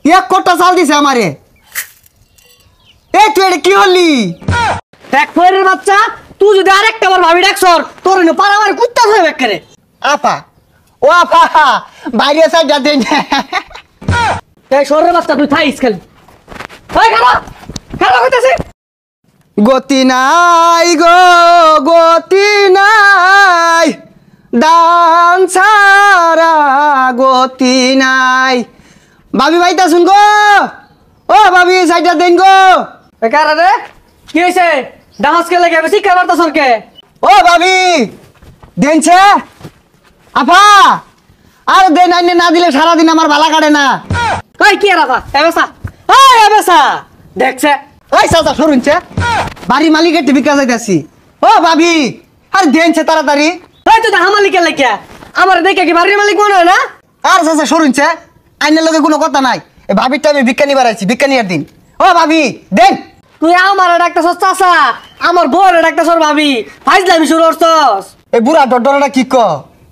এক কোটা চাল দিছে আমারে। এই তুই এটা কি হলি? দেখ ফয়ের বাচ্চা, তুই যদি আরেকটা বার ভাবি ডাকছর তোর না পারা আমার কুত্তা হয়ে বেকারে। আপা ও আপা বাইরে সাইডা দেন। এই সরের বাচ্চা তুই থাইস খালি। ওই খালা খালা কইতাছে গতি নাই গো গতি নাই, দান ছাড়া গতি নাই। ভাবি ভাইতা শুন গো, ও ভাবি সাইডা দেন গো। এ কারা রে? কি হইছে? ডান্স কে লাগে বেশি কাবার তো সরকে। ও ভাবি দেনছে আপা, আর দেন আইনে না দিলে সারাদিন আমার ভালা কাটে না। কই কি রাবা এবেসা, ওই এবেসা দেখছে। ওই চাচা সরুনছে, বাড়ি মালিকের টিভি কাজ যাইতাছি। ও ভাবি আর দেনছে তাড়াতাড়ি। ওই তো দা মালিকের লাগে আমার দেখে কি বাড়ির মালিক মনে হয় না? আর চাচা সরুনছে, আইনের লগে কোনো কথা নাই। এই ভাবিরটা আমি ভিক্ষা নিবার আইছি, ভিক্ষা নিয়ার দিন। ও ভাবি দেন। তুই আমার ডাকতেছস চাচা, আমার বউরে ডাকতেছস ভাবি, ফাইজলামি শুরু করছস। এই বুড়া ডডরটা কি ক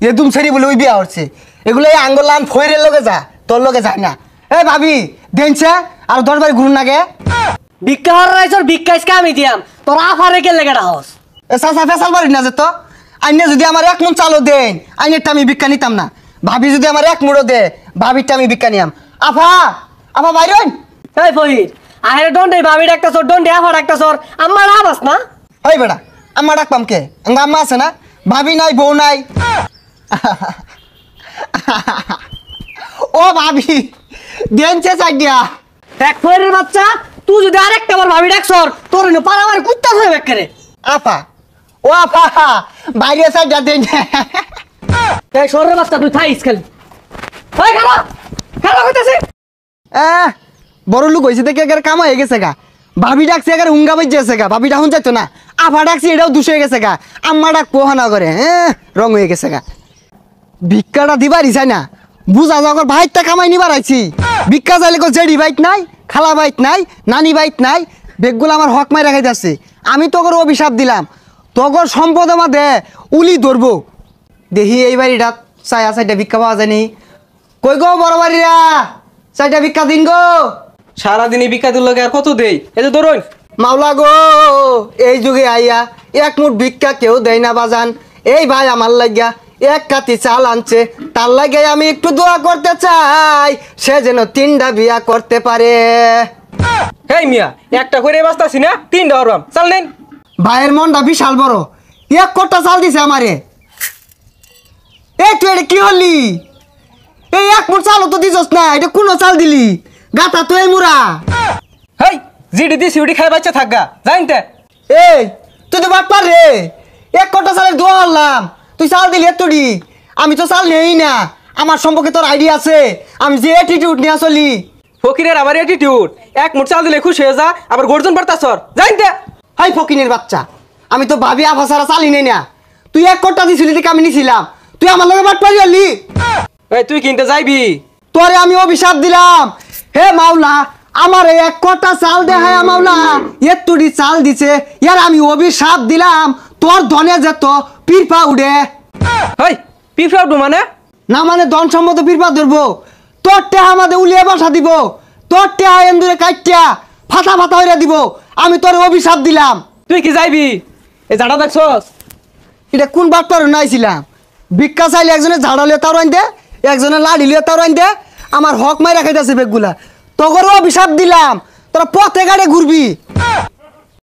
এদুম ছেড়ি বলে ওই বিয়া হচ্ছে। এগুলো এই আঙ্গলান ফইরের লগে যা, তোর লগে যায় না। এ ভাবি দেনছে আর 10 বার ঘুরুন লাগে। ভিক্ষা হর রাইছর ভিক্ষাইস কে আমি দিয়াম, তোর আফারে কে লেগে ডাহস। এ চাচা ফেসাল বাড়ি না যে তো, আইনে যদি আমার 1 মন চালও দেন আইনেরটা আমি ভিক্ষা নিতাম না। ভাবি যদি আমার 1 মুড়ো দে ভাবিরটা আমি ভিক্ষা নিয়াম। আফা আফা বাইরন। এই ফহির আরে ডন্ডে ভাবি ডাকতেছর, ডন্ডে আফা ডাকতেছর, আমার আবাস না। ওই বেড়া আম্মা ডাকপাম কে? আম্মা আছে না, ভাবি নাই বউ নাই। ও ভাবি দেনছে চাইডিয়া। দেখ ফয়ের বাচ্চা, তুই যদি আরেকটা বার ভাবি ডাকছর তোর না পারা আমার কুত্তা হয়ে বেকারে। আপা ও আপা বাইরে সাইডা দেন। এই সরের বাচ্চা তুই থাইস খালি। ওই খালা খালা কইতাছে বড় লোক হয়েছে দেখে একের কাম হয়ে গেছে গা। ভাবি ডাকছে একের হুঙ্গা বাজ যাচ্ছে গা, ভাবি ডাকুন যাইতো না। আফা ডাকছি এটাও দুষ হয়ে গেছে গা, আম্মা ডাক পোহানা করে রং হয়ে গেছে গা। ভিক্ষাটা দিবারই চাই না, বুঝা যাওয়ার ভাইটা কামাই নিবার আইছি। ভিক্ষা চাইলে জেডি বাইক নাই, খালা বাইক নাই, নানি বাইক নাই, বেগগুলো আমার হক মাই রাখাই যাচ্ছে। আমি তোর অভিশাপ দিলাম, তোর সম্পদ দে উলি ধরবো। দেখি এই বাড়িটা চাই চাইটা ভিক্ষা পাওয়া যায়নি। কই গো বড় বাড়িরা, চাইটা ভিক্ষা দিন গো। সারাদিনই ভিক্ষা দিল আর কত দেই? এই যে ধরুন মাওলা গো, এই যুগে আইয়া 1 মুঠ ভিক্ষা কেউ দেয় না বাজান। এই ভাই আমার লাগিয়া 1 কাতি চাল আনছে, তার লাগে আমি একটু দোয়া করতে চাই, সে যেন 3টা বিয়া করতে পারে। হেই মিয়া, একটা করে বাঁচতাছি না, 3টা হরবাম, চাল নেন। ভাইয়ের মনটা বিশাল বড়, 1 কোটা চাল দিছে আমারে। এই তুই এটা কি হলি? এই 1 মুঠ চালও তো দিছস না, এটা কোন চাল দিলি? গাতা তো এই মুরা। হেই জিডি দি সিউডি খাই বাচ্চা থাকগা জানতে। এই তুই তো বাট পার রে, 1 কোটা চালের দোয়া হলাম, তুই চাল দিলি এতটি। আমি তো চাল নেই না, আমার সম্পর্কে তোর আইডিয়া আছে, আমি যে অ্যাটিটিউড নিয়ে চলি। ফকিরের আবার অ্যাটিটিউড, 1 মুঠ চাল দিলে খুশি হয়ে যা, আবার গর্জন বাড়তাছর জানতে। হাই ফকিনের বাচ্চা, আমি তো ভাবি আফা ছাড়া চালি নেই না। তুই 1 কোটা দিছিলি দেখে আমি নিছিলাম, তুই আমার লগে বাট পারি হলি। এই তুই কিনতে যাইবি? তোরে আমি অভিশাপ দিলাম, হে মাওলা আমার 1 কোটা চাল দে। হ্যাঁ মাওলা এতটি চাল দিছে, ইয়ার আমি অভিশাপ দিলাম, তোর ধনে যেত পিরপা উড়ে। হেই পিফরা উঠবো মানে? না মানে ধন সম্মত পিরপা ধরবো, তোর টেহা আমাদের উলিয়ে বাসা দিব, তোর টেহা এন্দুরে কাইটিয়া ফাটা ফাটা হইয়া দিব। আমি তোর অভিশাপ দিলাম। তুই কি যাইবি? এই ঝাড়া দেখছস? এটা কোন বাটপার নাইছিলাম? ভিক্ষা চাইলে একজনে ঝাড়া লিয়ে তার আইন দে, একজনে লাড়ি লিয়ে তার আইন দে, আমার হক মাই রাখাইতেছে বেগগুলা। তোর অভিশাপ দিলাম, তোরা পথে গাড়ে ঘুরবি।